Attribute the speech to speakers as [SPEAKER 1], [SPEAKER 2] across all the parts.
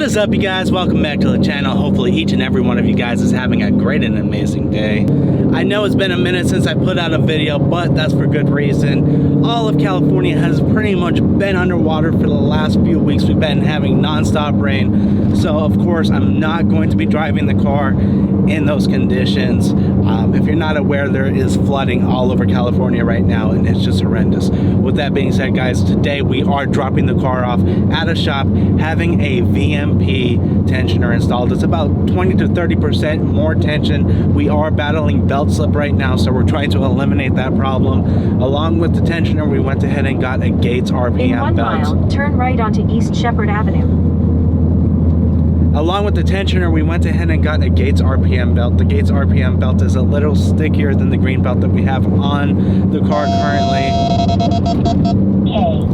[SPEAKER 1] What is up, you guys? Welcome back to the channel. Hopefully each and every one of you guys is having a great and amazing day. I know it's been a minute since I put out a video, but that's for good reason. All of California has pretty much been underwater for the last few weeks. We've been having non-stop rain, so of course I'm not going to be driving the car in those conditions. If you're not aware, there is flooding all over California right now, and it's just horrendous. With that being said, guys, today we are dropping the car off at a shop having a VMP tensioner installed. It's about 20 to 30% more tension. We are battling belt slip right now, so we're trying to eliminate that problem. Along with the tensioner, we went ahead and got a Gates RPM
[SPEAKER 2] in 1
[SPEAKER 1] belt.
[SPEAKER 2] mile, turn right onto East Shepherd Avenue.
[SPEAKER 1] Along with the tensioner, we went ahead and got a Gates RPM belt. The Gates RPM belt is a little stickier than the green belt that we have on the car currently.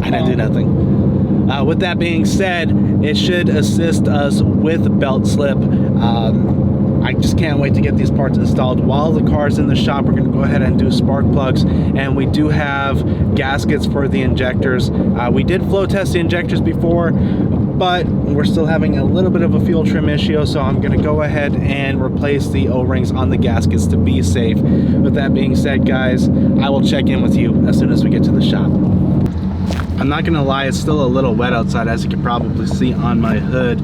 [SPEAKER 1] I didn't do nothing. With that being said, it should assist us with belt slip. I just can't wait to get these parts installed. While the car's in the shop, we're going to go ahead and do spark plugs, and we do have gaskets for the injectors. We did flow test the injectors before, but we're still having a little bit of a fuel trim issue, so I'm going to go ahead and replace the O-rings on the gaskets to be safe. With that being said, guys, I will check in with you as soon as we get to the shop. I'm not gonna lie, it's still a little wet outside, as you can probably see on my hood.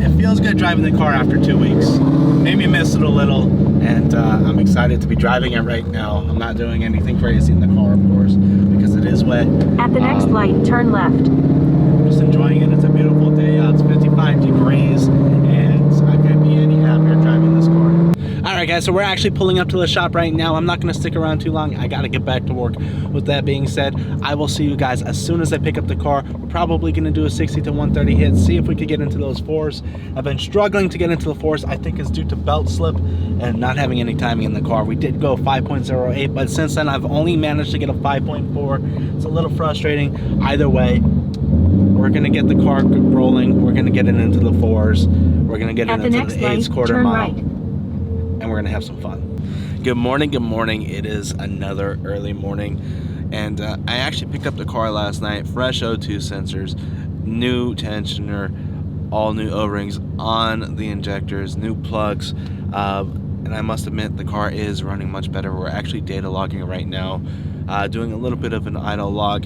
[SPEAKER 1] It feels good driving the car after 2 weeks. Maybe miss it a little, and I'm excited to be driving it right now. I'm not doing anything crazy in the car, of course, because it is wet.
[SPEAKER 2] At the next light, turn left.
[SPEAKER 1] I'm just enjoying it. It's a beautiful day out. It's 55 degrees, and I couldn't be any happier driving this car. Alright guys, so we're actually pulling up to the shop right now. I'm not going to stick around too long. I got to get back to work. With that being said, I will see you guys as soon as I pick up the car. We're probably going to do a 60 to 130 hit, see if we could get into those fours. I've been struggling to get into the fours. I think it's due to belt slip and not having any timing in the car. We did go 5.08, but since then I've only managed to get a 5.4. It's a little frustrating. Either way, we're going to get the car rolling. We're going to get it into the fours. We're going to get it into the 8 quarter mile.
[SPEAKER 2] Right.
[SPEAKER 1] And we're gonna have some fun. Good morning, good morning. It is another early morning, and I actually picked up the car last night. Fresh O2 sensors, new tensioner, all new O-rings on the injectors, new plugs, and I must admit the car is running much better. We're actually data logging right now, doing a little bit of an idle log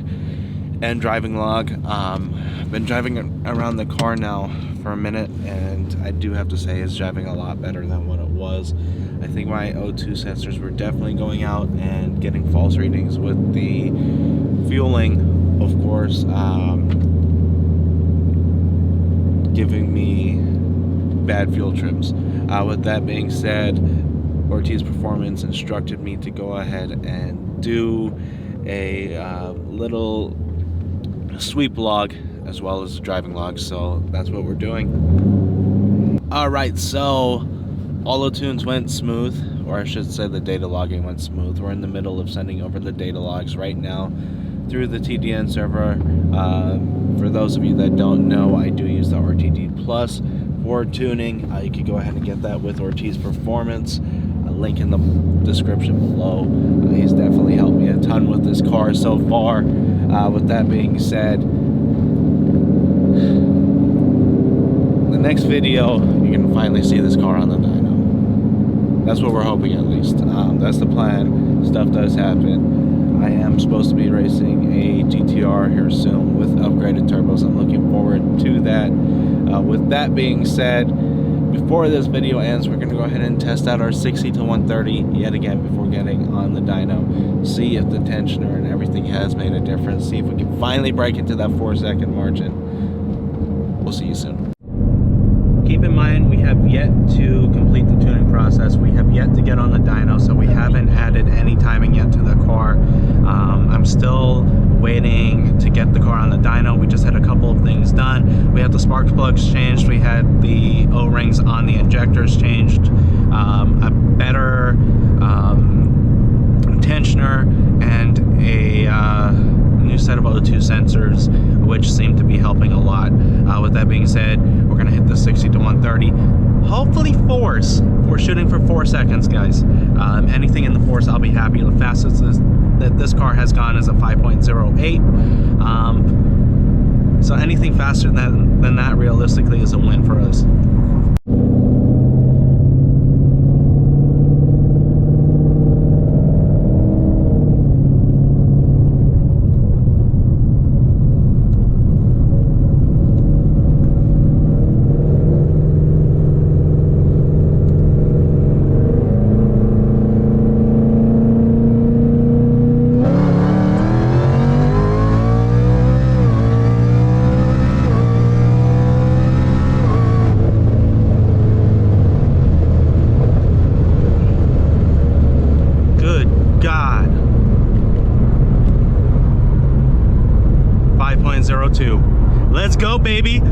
[SPEAKER 1] and driving log. I've been driving around the car now for a minute, and I do have to say it's driving a lot better than what it was. I think my O2 sensors were definitely going out and getting false readings with the fueling, of course, giving me bad fuel trims. With that being said, Ortiz Performance instructed me to go ahead and do a little sweep log as well as a driving log, so that's what we're doing. Alright, so all the tunes went smooth, or I should say the data logging went smooth. We're in the middle of sending over the data logs right now through the TDN server. For those of you that don't know, I do use the RTD Plus for tuning. You could go ahead and get that with Ortiz Performance. A link in the description below. He's definitely helped me a ton with this car so far. With that being said, the next video, you're going to finally see this car on the dyno. That's what we're hoping, at least. That's the plan. Stuff does happen. I am supposed to be racing a GTR here soon with upgraded turbos. I'm looking forward to that. With that being said, before this video ends, we're going to go ahead and test out our 60 to 130 yet again before getting on the dyno. See if the tensioner and everything has made a difference. See if we can finally break into that 4-second margin. We'll see you soon. Keep in mind, we have yet to complete the tuning process. We have yet to get on the dyno, so we haven't added any timing yet to the car. I'm still waiting to get the car on the dyno. We just had a couple of things done. We had the spark plugs changed. We had the O-rings on the injectors changed. A better tensioner and a new set of O2 sensors, which seem to be helping a lot. With that being said, we're gonna hit the 60 to 130. Hopefully fours. We're shooting for 4 seconds, guys. Anything in the fours, I'll be happy. The fastest that this car has gone is a 5.08. So anything faster than that realistically is a win for us. God. 5.02. Let's go, baby.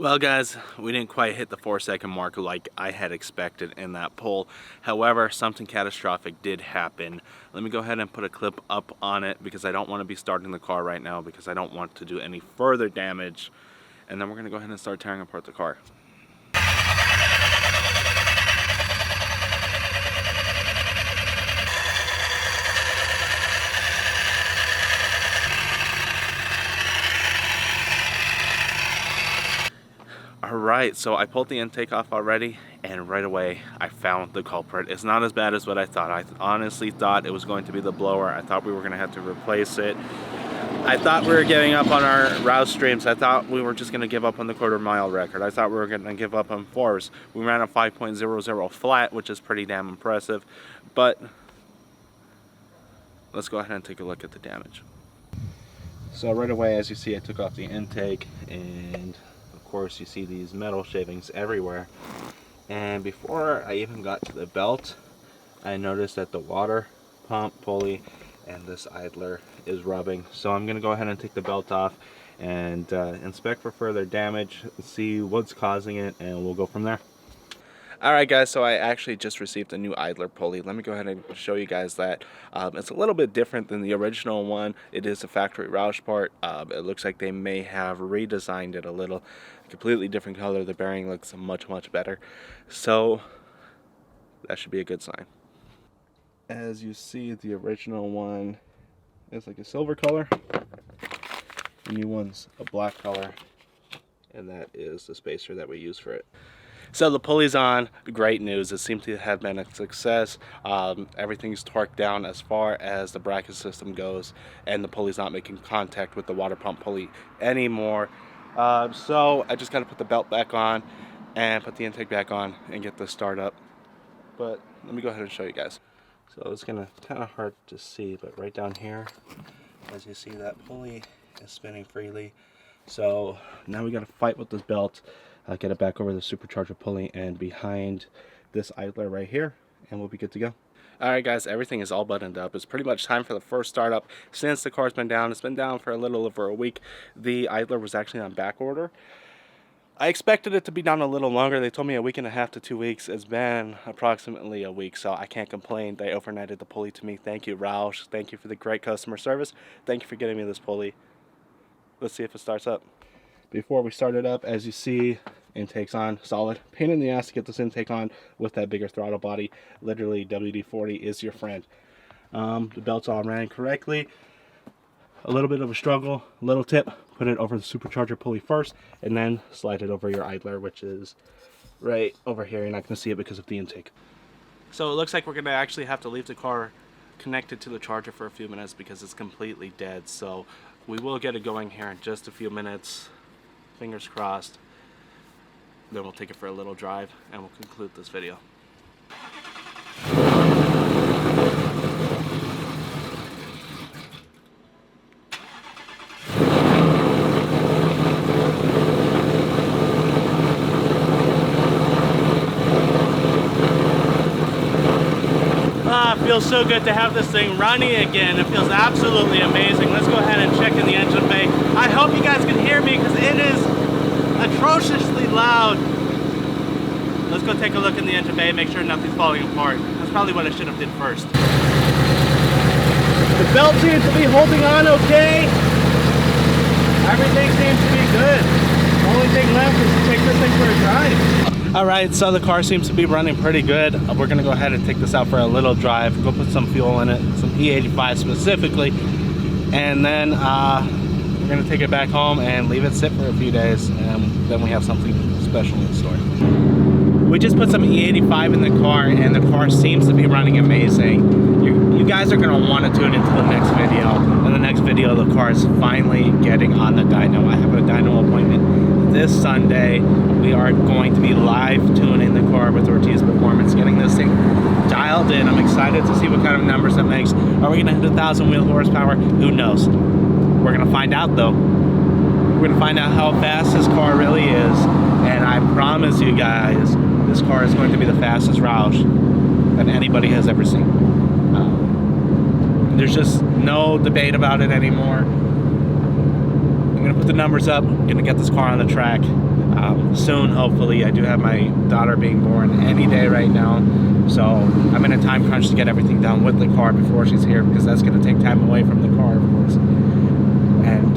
[SPEAKER 1] Well guys, we didn't quite hit the 4-second mark like I had expected in that pull. However, something catastrophic did happen. Let me go ahead and put a clip up on it because I don't want to be starting the car right now because I don't want to do any further damage. And then we're going to go ahead and start tearing apart the car. Alright, so I pulled the intake off already, and right away I found the culprit. It's not as bad as what I thought. I honestly thought it was going to be the blower. I thought we were going to have to replace it. I thought we were giving up on our Roush streams. I thought we were just going to give up on the quarter-mile record. I thought we were going to give up on 4s. We ran a 5.00 flat, which is pretty damn impressive. But let's go ahead and take a look at the damage. So right away, as you see, I took off the intake, and of course you see these metal shavings everywhere. And before I even got to the belt, I noticed that the water pump pulley and this idler is rubbing. So I'm going to go ahead and take the belt off and inspect for further damage, see what's causing it, and we'll go from there. Alright guys, so I actually just received a new idler pulley. Let me go ahead and show you guys that. It's a little bit different than the original one. It is a factory Roush part. It looks like they may have redesigned it a little. Completely different color. The bearing looks much, much better. So that should be a good sign. As you see, the original one is like a silver color. The new one's a black color. And that is the spacer that we use for it. So the pulley's on. Great news. It seems to have been a success. Everything's torqued down as far as the bracket system goes, and the pulley's not making contact with the water pump pulley anymore. So I just got to put the belt back on and put the intake back on and get this start up. But let me go ahead and show you guys. So it's kind of hard to see, but right down here, as you see, that pulley is spinning freely. So now we got to fight with this belt. Get it back over the supercharger pulley and behind this idler right here, and we'll be good to go. Alright guys, everything is all buttoned up. It's pretty much time for the first startup since the car's been down. It's been down for a little over a week. The idler was actually on back order. I expected it to be down a little longer. They told me a week and a half to 2 weeks. It's been approximately a week, so I can't complain. They overnighted the pulley to me. Thank you, Roush. Thank you for the great customer service. Thank you for getting me this pulley. Let's see if it starts up. Before we start it up, as you see, intake's on, solid. Pain in the ass to get this intake on with that bigger throttle body. Literally, WD-40 is your friend. The belt's all ran correctly. A little bit of a struggle, little tip, put it over the supercharger pulley first, and then slide it over your idler, which is right over here. You're not going to see it because of the intake. So it looks like we're going to actually have to leave the car
[SPEAKER 3] connect it to the charger for a few minutes because it's completely dead. So we will get it going here in just a few minutes. Fingers crossed. Then we'll take it for a little drive and we'll conclude this video. Feels so good to have this thing running again. It feels absolutely amazing. Let's go ahead and check in the engine bay. I hope you guys can hear me because it is atrociously loud. Let's go take a look in the engine bay and make sure nothing's falling apart. That's probably what I should have did first. The belt seems to be holding on okay. Everything seems to be good. The only thing left is to take this thing for a drive. Alright, so the car seems to be running pretty good. We're going to go ahead and take this out for a little drive, go put some fuel in it, some E85 specifically, and then we're going to take it back home and leave it sit for a few days, and then we have something special in store. We just put some E85 in the car, and the car seems to be running amazing. You guys are going to want to tune into the next video. In the next video, the car is finally getting on the dyno. I have a dyno appointment this Sunday. We are going to be live tuning the car with Ortiz Performance, getting this thing dialed in. I'm excited to see what kind of numbers it makes. Are we going to hit 1,000 wheel horsepower? Who knows? We're going to find out though. We're going to find out how fast this car really is. And I promise you guys, this car is going to be the fastest Roush that anybody has ever seen. There's just no debate about it anymore. I'm going to put the numbers up. I'm going to get this car on the track soon, hopefully. I do have my daughter being born any day right now. So I'm in a time crunch to get everything done with the car before she's here, because that's going to take time away from the car, of course. And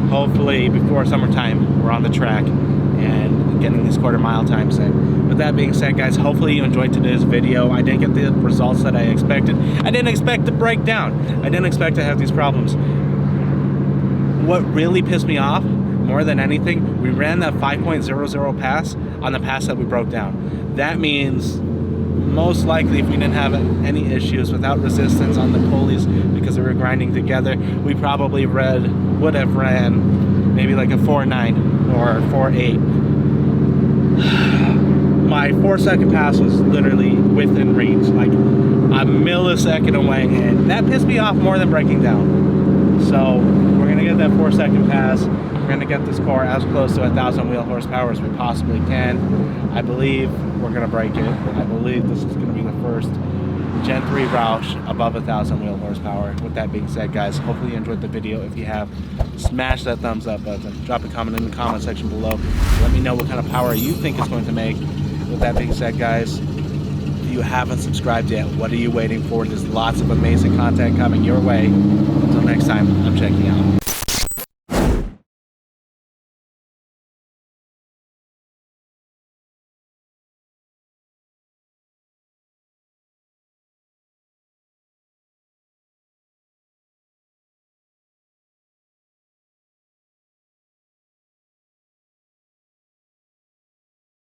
[SPEAKER 3] hopefully before summertime, we're on the track and getting these quarter-mile times in. With that being said, guys, hopefully you enjoyed today's video. I didn't get the results that I expected. I didn't expect to break down. I didn't expect to have these problems. What really pissed me off more than anything, we ran that 5.00 pass on the pass that we broke down. That means most likely if we didn't have any issues without resistance on the pulleys because they were grinding together, we probably would have ran maybe like a 4.9 or 4.8. My 4-second pass was literally within reach, like a millisecond away, and that pissed me off more than breaking down. So we're gonna get that 4-second pass. We're gonna get this car as close to 1,000 wheel horsepower as we possibly can. I believe we're gonna break it. I believe this is gonna be the first Gen 3 Roush above 1,000 wheel horsepower. With that being said, guys, hopefully you enjoyed the video. If you have, smash that thumbs up button. Drop a comment in the comment section below. Let me know what kind of power you think it's going to make. With that being said, guys, if you haven't subscribed yet, what are you waiting for? There's lots of amazing content coming your way. Until next time, I'm checking out.